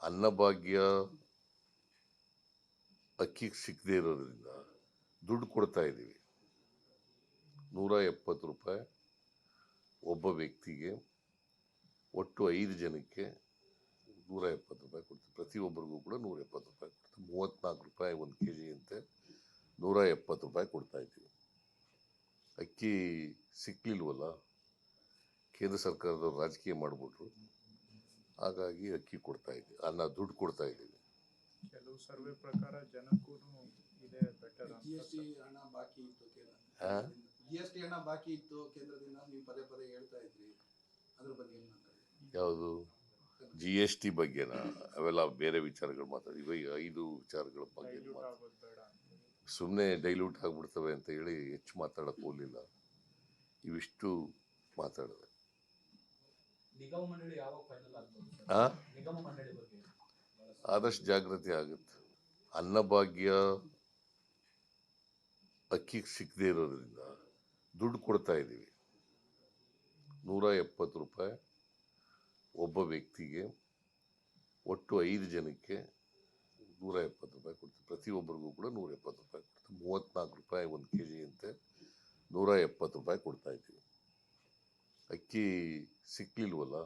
ಅನ್ನಭಾಗ್ಯ ಅಕ್ಕಿ ಸಿಗದೇ ಇರೋದ್ರಿಂದ ದುಡ್ಡು ಕೊಡ್ತಾ ಇದ್ದೀವಿ. 170 ರೂಪಾಯಿ ಒಬ್ಬ ವ್ಯಕ್ತಿಗೆ, ಒಟ್ಟು 5 ಜನಕ್ಕೆ 170 ರೂಪಾಯಿ ಕೊಡ್ತೀವಿ. ಪ್ರತಿಯೊಬ್ಬರಿಗೂ ಕೂಡ 170 ರೂಪಾಯಿ ಕೊಡ್ತೀವಿ. 34 ರೂಪಾಯಿ 1 kg ಅಂತೆ 170 ರೂಪಾಯಿ ಕೊಡ್ತಾ ಇದ್ದೀವಿ. ಅಕ್ಕಿ ಸಿಕ್ಲಿಲ್ವಲ್ಲ, ಕೇಂದ್ರ ಸರ್ಕಾರದವ್ರು ರಾಜಕೀಯ ಮಾಡಿಬಿಟ್ರು, ಹಾಗಾಗಿ ಅಕ್ಕಿ ಕೊಡ್ತಾ ಇದ್ದೀವಿ, ದುಡ್ಡು ಕೊಡ್ತಾ ಇದ್ದೀವಿ. ಕೆಲವು ಸರ್ವೆ ಪ್ರಕಾರ ಜನಕ್ಕೂ ಇದೆ ಬೆಟರ್. ಜಿಎಸ್ಟಿ ಹಣ ಬಾಕಿ ಇತ್ತು ಕೇಂದ್ರದಿಂದ ನೀವು ಪದೇ ಪದೇ ಹೇಳ್ತಾ ಇದ್ರಿ, ಅದ್ರ ಬಗ್ಗೆ ಏನು ಮಾತಾಡಿ? ಯಾವುದು GST ಬಗ್ಗೆನಾ? ಅವೆಲ್ಲ ಬೇರೆ ವಿಚಾರಗಳು ಮಾತಾಡಿದ್ವಿ. 5 ವಿಚಾರಗಳ ಬಗ್ಗೆ ಸುಮ್ಮನೆ ಡೈಲ್ಯೂಟ್ ಆಗ್ಬಿಡ್ತವೆ ಅಂತ ಹೇಳಿ ಹೆಚ್ಚು ಮಾತಾಡಕ್ಕೆ ಹೋಗಲಿಲ್ಲ. ಇವಿಷ್ಟು ಮಾತಾಡಿದೆ. ನಿಗಮ ಮಂಡಳಿ ಯಾವಾಗ ಫೈನಲ್ ಆಗ್ತದೆ? ನಿಗಮ ಮಂಡಳಿ ಬಗ್ಗೆ ಆದಷ್ಟು ಜಾಗೃತಿ ಆಗುತ್ತೆ. ಅನ್ನಭಾಗ್ಯ ಅಕ್ಕಿ ಸಿಗದೇ ಇರೋದ್ರಿಂದ ದುಡ್ಡು ಕೊಡ್ತಾ ಇದ್ದೀವಿ. 170 ರೂಪಾಯಿ ಒಬ್ಬ ವ್ಯಕ್ತಿಗೆ, ಒಟ್ಟು 5 ಜನಕ್ಕೆ 170 ರೂಪಾಯಿ ಕೊಡ್ತೀವಿ. ಪ್ರತಿಯೊಬ್ಬರಿಗೂ ಕೂಡ 170 ರೂಪಾಯಿ ಕೊಡ್ತೀವಿ. 34 ರೂಪಾಯಿ 1 kg ಅಂತೆ 170 ರೂಪಾಯಿ ಕೊಡ್ತಾ ಇದ್ದೀವಿ. ಅಕ್ಕಿ ಸಿಕ್ಲಿಲ್ವಲ್ಲ,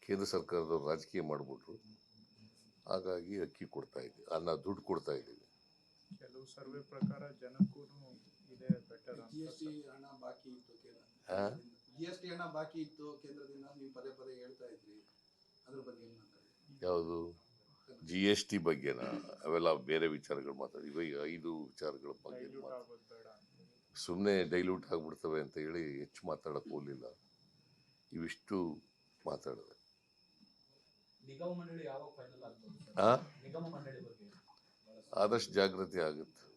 ಕೇಂದ್ರ ಸರ್ಕಾರದವ್ರು ರಾಜಕೀಯ ಮಾಡಿಬಿಟ್ರು, ಹಾಗಾಗಿ ಅಕ್ಕಿ ಕೊಡ್ತಾ ಇದ್ದೀವಿ, ದುಡ್ಡು ಕೊಡ್ತಾ ಇದ್ದೀವಿ. ಕೆಲವು ಸರ್ವೆ ಪ್ರಕಾರ ಜನಕ್ಕೂ ಇದೆ ಬೆಟರ್. ಜಿಎಸ್ಟಿ ಹಣ ಬಾಕಿ ಇತ್ತು ಕೇಂದ್ರದಿಂದ ನೀವು ಪದೇ ಪದೇ ಹೇಳ್ತಾ ಇದ್ರಿ, ಅದ್ರ ಬಗ್ಗೆ ಏನು ಮಾತಾಡಿ? ಯಾವುದು GST ಬಗ್ಗೆನಾ? ಅವೆಲ್ಲ ಬೇರೆ ವಿಚಾರಗಳು ಮಾತಾಡಿದ್ವಿ. 5 ವಿಚಾರಗಳ ಬಗ್ಗೆ ಸುಮ್ಮನೆ ಡೈಲ್ಯೂಟ್ ಆಗ್ಬಿಡ್ತವೆ ಅಂತ ಹೇಳಿ ಹೆಚ್ಚು ಮಾತಾಡಕ್ಕೆ ಹೋಗಲಿಲ್ಲ. ಇವಿಷ್ಟು ಮಾತಾಡಿದೆ. ನಿಗಮ ಮಂಡಳಿ ಯಾವಾಗ ಫೈನಲ್ ಆಗ್ತದೆ? ನಿಗಮ ಮಂಡಳಿ ಬಗ್ಗೆ ಆದಷ್ಟು ಜಾಗೃತಿ ಆಗುತ್ತೆ.